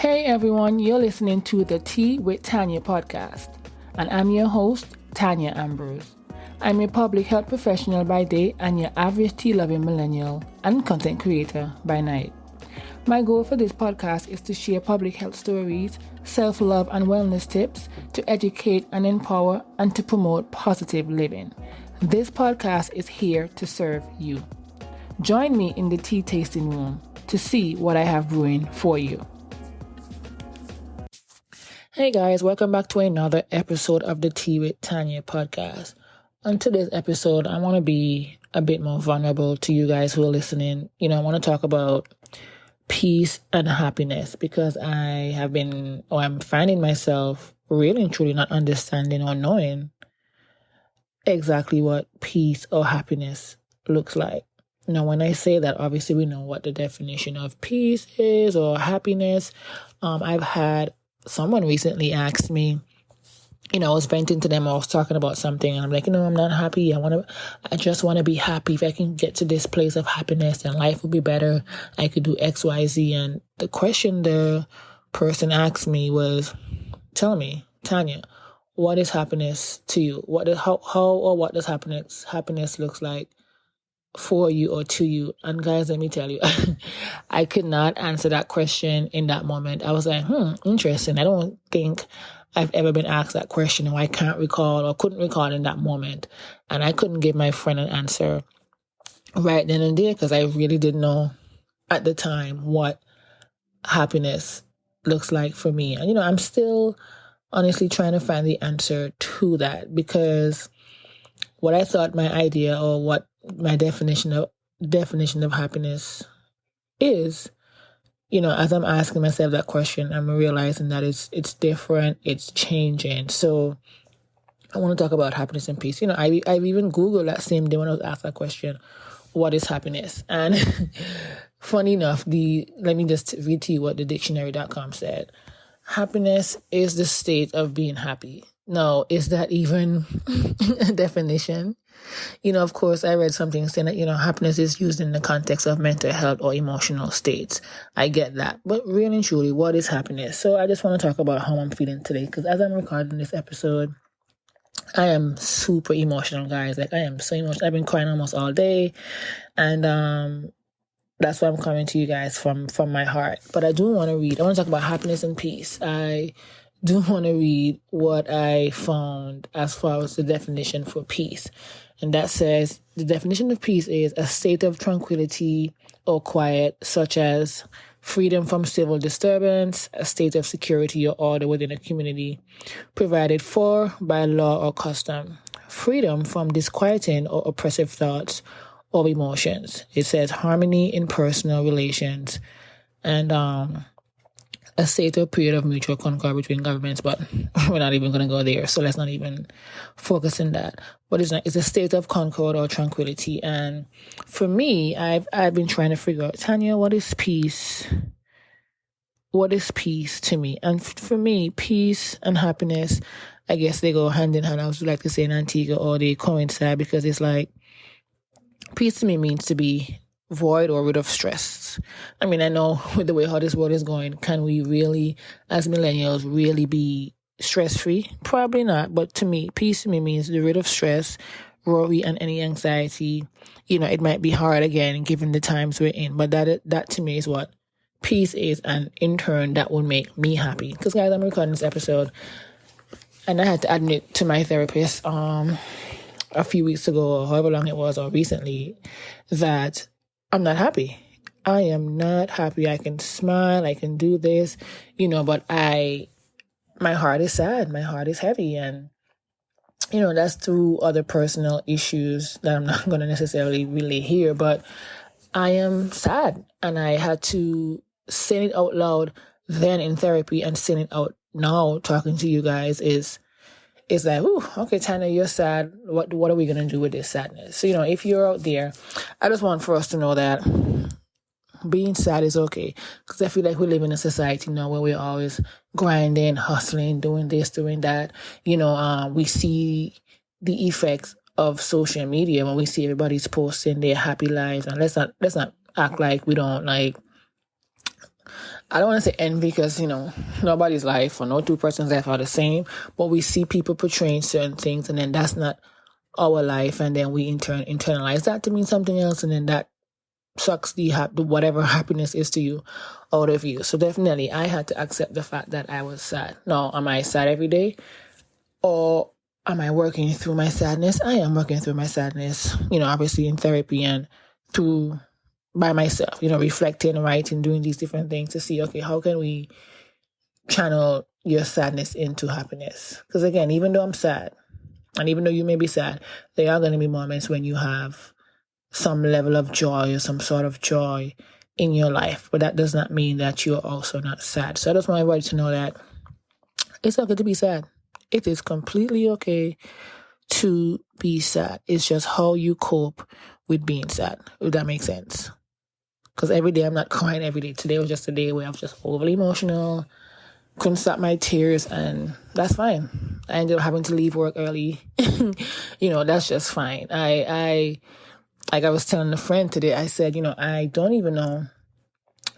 Hey everyone, you're listening to the Tea with Tanya podcast, and I'm your host, Tanya Ambrose. I'm a public health professional by day and your average tea-loving millennial and content creator by night. My goal for this podcast is to share public health stories, self-love and wellness tips, to educate and empower, and to promote positive living. This podcast is here to serve you. Join me in the tea tasting room to see what I have brewing for you. Hey guys, welcome back to another episode of the Tea with Tanya podcast. On today's episode, I want to be a bit more vulnerable to you guys who are listening. I want to talk about peace and happiness because I'm finding myself really and truly not understanding or knowing exactly what peace or happiness looks like. Now, when I say that, obviously we know what the definition of peace is or happiness. I've had someone recently asked me, I was venting to them, I was talking about something, and I'm like, I'm not happy. I just want to be happy. If I can get to this place of happiness, then life will be better. I could do X, Y, Z. And the question the person asked me was, tell me, Tanya, what is happiness to you? What does happiness looks like for you or to you? And guys, let me tell you, I could not answer that question in that moment. I was like, interesting. I don't think I've ever been asked that question, or I can't recall or couldn't recall in that moment. And I couldn't give my friend an answer right then and there because I really didn't know at the time what happiness looks like for me. And, I'm still honestly trying to find the answer to that, because what I thought my idea or what my definition of happiness is, as I'm asking myself that question, I'm realizing that it's different, it's changing. So I want to talk about happiness and peace. I've even Googled that same day when I was asked that question, what is happiness? And funny enough, let me just read to you what the dictionary.com said. Happiness is the state of being happy. Now, is that even a definition? Of course, I read something saying that, happiness is used in the context of mental health or emotional states. I get that. But really and truly, what is happiness? So I just want to talk about how I'm feeling today, because as I'm recording this episode, I am super emotional, guys. Like, I am so emotional. I've been crying almost all day. And that's why I'm coming to you guys from my heart. But I want to talk about happiness and peace. I do want to read what I found as far as the definition for peace. And that says, the definition of peace is a state of tranquility or quiet, such as freedom from civil disturbance, a state of security or order within a community, provided for by law or custom, freedom from disquieting or oppressive thoughts or emotions. It says harmony in personal relations, and a state or period of mutual concord between governments, but we're not even going to go there, so let's not even focus on that. But it's a state of concord or tranquility. And for me, I've been trying to figure out, Tanya, what is peace? What is peace to me? And for me, peace and happiness, I guess they go hand in hand. I would like to say in Antigua, or they coincide, because it's like, peace to me means to be void or rid of stress. I mean, I know with the way how this world is going, can we really, as millennials, really be stress-free? Probably not. But to me, peace to me means the rid of stress, worry, and any anxiety. It might be hard again, given the times we're in. But that to me is what peace is. And in turn, that will make me happy. Because, guys, I'm recording this episode, and I had to admit to my therapist a few weeks ago, or however long it was, or recently, that I'm not happy. I am not happy. I can smile, I can do this, but my heart is sad. My heart is heavy. And, that's through other personal issues that I'm not going to necessarily relay here, but I am sad. And I had to say it out loud then in therapy, and saying it out now talking to you guys is like, okay, Tanya, you're sad. What are we going to do with this sadness? So, if you're out there, I just want for us to know that being sad is okay. Because I feel like we live in a society now where we're always grinding, hustling, doing this, doing that. We see the effects of social media when we see everybody's posting their happy lives. And let's not act like we don't, like, I don't want to say envy because, nobody's life or no two persons' life are the same, but we see people portraying certain things and then that's not our life, and then we internalize that to mean something else, and then that sucks the whatever happiness is to you out of you. So definitely I had to accept the fact that I was sad. Now, am I sad every day? Or am I working through my sadness? I am working through my sadness, obviously in therapy and through by myself, reflecting, writing, doing these different things to see, okay, how can we channel your sadness into happiness? Because again, even though I'm sad, and even though you may be sad, there are going to be moments when you have some level of joy or some sort of joy in your life. But that does not mean that you're also not sad. So I just want everybody to know that it's okay to be sad. It is completely okay to be sad. It's just how you cope with being sad, if that makes sense. Because every day I'm not crying every day. Today was just a day where I was just overly emotional, couldn't stop my tears, and that's fine. I ended up having to leave work early. That's just fine. I like I was telling a friend today, I said, I don't even know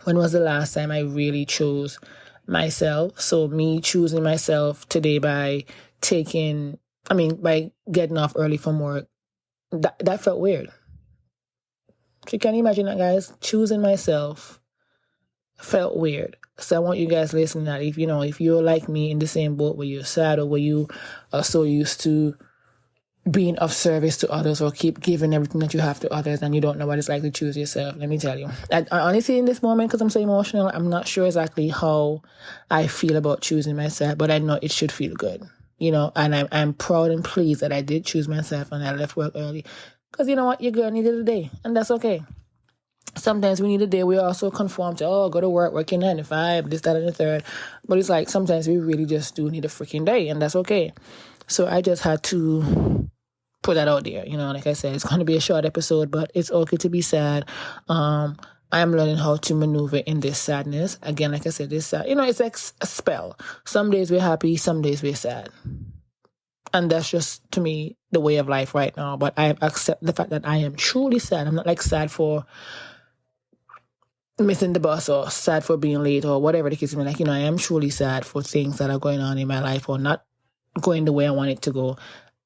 when was the last time I really chose myself. So me choosing myself today by getting off early from work, that felt weird. So can you imagine that, guys? Choosing myself felt weird. So I want you guys listening that if you're like me in the same boat where you're sad or where you are so used to being of service to others or keep giving everything that you have to others and you don't know what it's like to choose yourself, let me tell you. I honestly, in this moment, because I'm so emotional, I'm not sure exactly how I feel about choosing myself, but I know it should feel good, and I'm proud and pleased that I did choose myself and I left work early. Because you know what? Your girl needed a day, and that's okay. Sometimes we need a day we also conform to, go to work your 9 to 5, this, that, and the third. But it's like sometimes we really just do need a freaking day, and that's okay. So I just had to put that out there. Like I said, it's going to be a short episode, but it's okay to be sad. I'm learning how to maneuver in this sadness. Again, like I said, it's like a spell. Some days we're happy, some days we're sad. And that's just, to me, the way of life right now. But I accept the fact that I am truly sad. I'm not like sad for missing the bus or sad for being late or whatever the case may be. Like, I am truly sad for things that are going on in my life or not going the way I want it to go.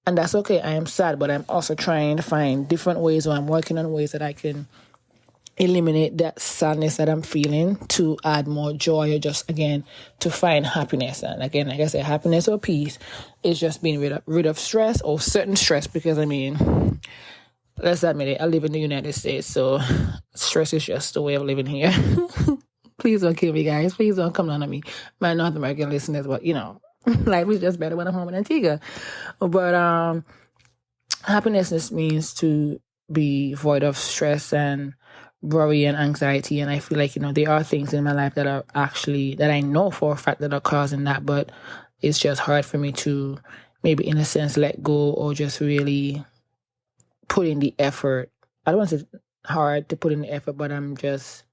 And that's okay. I am sad, but I'm also trying to find different ways, or I'm working on ways that I can eliminate that sadness that I'm feeling to add more joy, or just, again, to find happiness. And again, like I said, happiness or peace is just being rid of stress or certain stress, because, let's admit it, I live in the United States, so stress is just the way of living here. Please don't kill me, guys. Please don't come down on me. My North American listeners, but, life is just better when I'm home in Antigua. But happiness just means to be void of stress and worry and anxiety. And I feel like, there are things in my life that are actually, that I know for a fact that are causing that, but it's just hard for me to maybe, in a sense, let go or just really put in the effort. I don't want to say hard to put in the effort, but I'm just,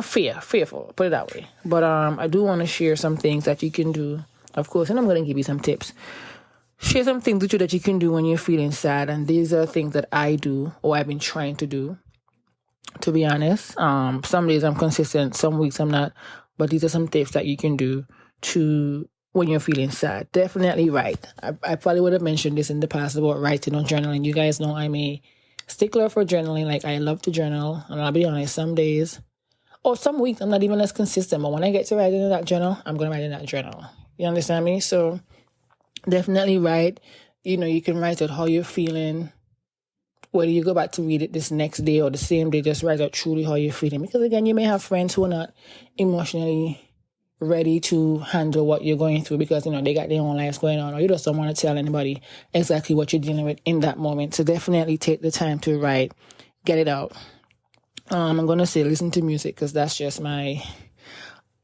fearful, put it that way. But I do want to share some things that you can do, of course, and I'm going to give you some tips. Share some things with you that you can do when you're feeling sad. And these are things that I do, or I've been trying to do, to be honest. Some days I'm consistent, some weeks I'm not. But these are some tips that you can do to when you're feeling sad. Definitely write. I probably would have mentioned this in the past about writing or journaling. You guys know I'm a stickler for journaling. Like, I love to journal. And I'll be honest, some days or some weeks I'm not even as consistent. But when I get to writing in that journal, I'm going to write in that journal. You understand me? So definitely write. You can write out how you're feeling. Whether you go back to read it this next day or the same day, just write out truly how you're feeling. Because again, you may have friends who are not emotionally ready to handle what you're going through because, they got their own lives going on, or you just don't want to tell anybody exactly what you're dealing with in that moment. So definitely take the time to write, get it out. I'm going to say listen to music, because that's just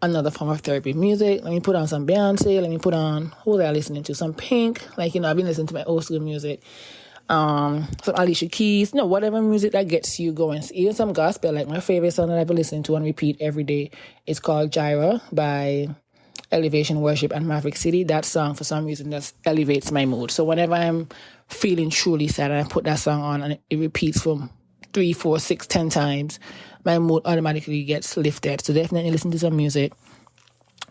another form of therapy. Music, let me put on some Beyonce, let me put on, who was I listening to? Some Pink. Like, I've been listening to my old school music. Some Alicia Keys, whatever music that gets you going. Even some gospel, like my favorite song that I've been listening to and repeat every day is called Jireh by Elevation Worship and Maverick City. That song, for some reason, just elevates my mood. So whenever I'm feeling truly sad and I put that song on and it repeats from 3, 4, 6, 10 times, my mood automatically gets lifted. So definitely listen to some music,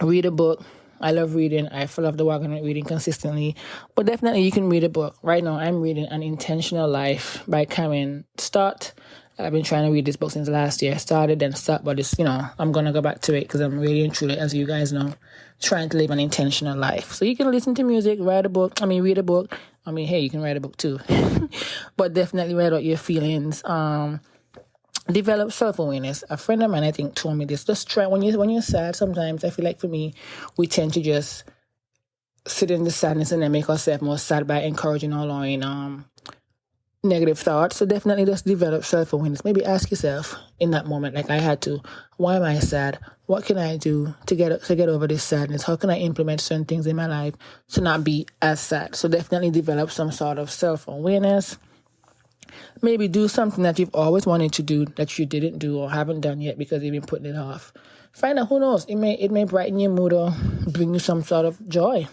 read a book. I love reading. I fall off the wagon with reading consistently. But definitely you can read a book. Right now I'm reading An Intentional Life by Karen Stott. I've been trying to read this book since last year. I started and stopped, but it's, I'm going to go back to it because I'm really and truly, as you guys know, trying to live an intentional life. So you can listen to music, read a book. Hey, you can write a book too. But definitely write out your feelings. Develop self-awareness. A friend of mine, I think, told me this. Just try, when you're sad, sometimes I feel like for me, we tend to just sit in the sadness and then make ourselves more sad by encouraging or allowing negative thoughts. So definitely just develop self-awareness. Maybe ask yourself in that moment, like I had to, why am I sad? What can I do to get over this sadness? How can I implement certain things in my life to not be as sad? So definitely develop some sort of self-awareness. Maybe do something that you've always wanted to do that you didn't do or haven't done yet because you've been putting it off. Find out, who knows, it may brighten your mood or bring you some sort of joy.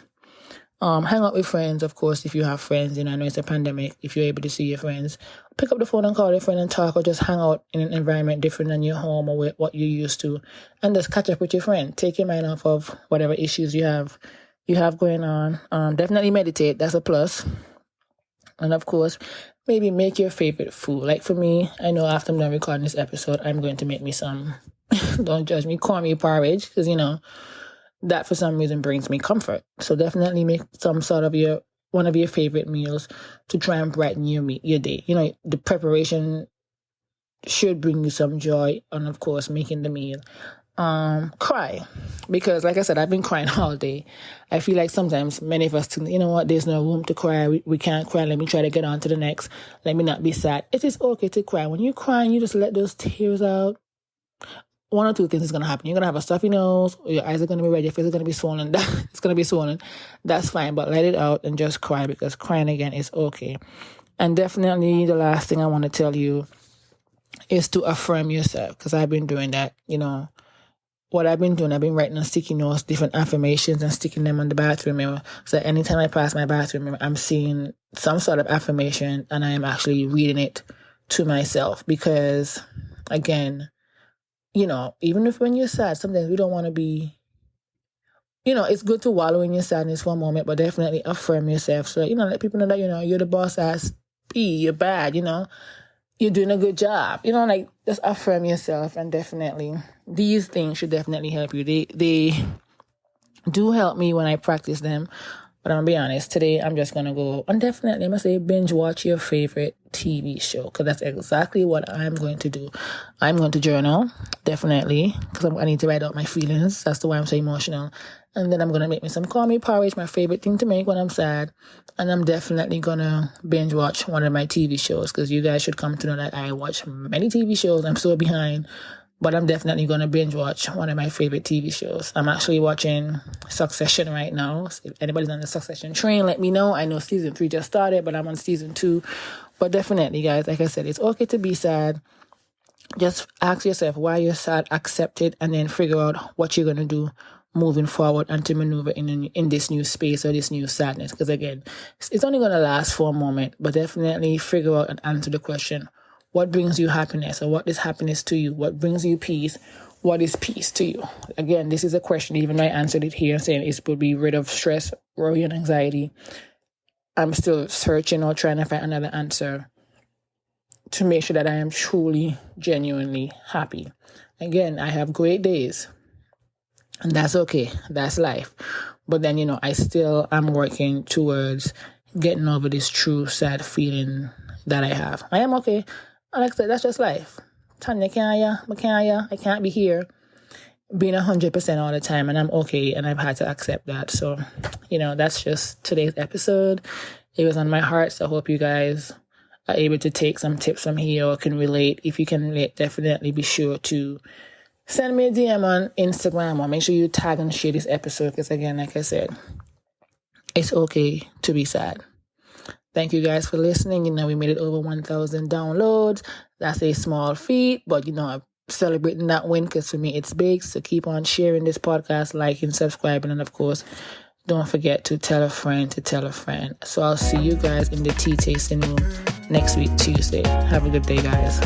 Hang out with friends, of course, if you have friends. I know it's a pandemic. If you're able to see your friends, pick up the phone and call your friend and talk, or just hang out in an environment different than your home or what you're used to, and just catch up with your friend. Take your mind off of whatever issues you have going on. Definitely meditate. That's a plus. And of course, maybe make your favorite food. Like for me, I know after I'm done recording this episode, I'm going to make me some, don't judge me, cornmeal porridge, because that for some reason brings me comfort. So definitely make some sort of one of your favorite meals to try and brighten your day. The preparation should bring you some joy, and of course making the meal. Cry, because like I said, I've been crying all day. I feel like sometimes many of us think, there's no room to cry. We can't cry. Let me try to get on to the next. Let me not be sad. It is okay to cry. When you cry, you just let those tears out. One or two things is going to happen. You're going to have a stuffy nose, or your eyes are going to be red, your face is going to be swollen. It's going to be swollen. That's fine, but let it out and just cry, because crying again is okay. And definitely the last thing I want to tell you is to affirm yourself, because I've been doing that. What I've been doing, I've been writing on sticky notes, different affirmations, and sticking them on the bathroom mirror. So anytime I pass my bathroom mirror, I'm seeing some sort of affirmation, and I am actually reading it to myself. Because, again, even if when you're sad, sometimes we don't want to be, it's good to wallow in your sadness for a moment, but definitely affirm yourself. So, let people know that, you're the boss ass B, you're bad, you're doing a good job. Just affirm yourself, and definitely these things should definitely help you. They do help me when I practice them. But I'm going to be honest, today I'm just going to go and definitely, I'm going to say, binge watch your favorite TV show, because that's exactly what I'm going to do. I'm going to journal, definitely, because I need to write out my feelings. That's the why I'm so emotional. And then I'm going to make me some cornmeal porridge, my favorite thing to make when I'm sad. And I'm definitely going to binge watch one of my TV shows, because you guys should come to know that I watch many TV shows. I'm so behind. But I'm definitely going to binge watch one of my favorite TV shows. I'm actually watching Succession right now. So if anybody's on the Succession train, let me know. I know season 3 just started, but I'm on season 2. But definitely, guys, like I said, it's okay to be sad. Just ask yourself why you're sad, accept it, and then figure out what you're going to do moving forward and to maneuver in this new space or this new sadness. Because again, it's only going to last for a moment, but definitely figure out and answer the question, what brings you happiness, or what is happiness to you? What brings you peace? What is peace to you? Again, this is a question, even though I answered it here saying it would be rid of stress, worry, and anxiety. I'm still searching or trying to find another answer to make sure that I am truly, genuinely happy. Again, I have great days, and that's okay. That's life. But then, I still am working towards getting over this true sad feeling that I have. I am okay. Like I said, that's just life. Tanya, I can't be here being 100% all the time, and I'm okay, and I've had to accept that. So, that's just today's episode. It was on my heart, so I hope you guys are able to take some tips from here or can relate. If you can relate, definitely be sure to send me a DM on Instagram, or make sure you tag and share this episode, because again, like I said, it's okay to be sad. Thank you guys for listening. We made it over 1,000 downloads. That's a small feat, but I'm celebrating that win, because for me it's big. So keep on sharing this podcast, liking, subscribing, and of course, don't forget to tell a friend to tell a friend. So I'll see you guys in the tea tasting room next week, Tuesday. Have a good day, guys.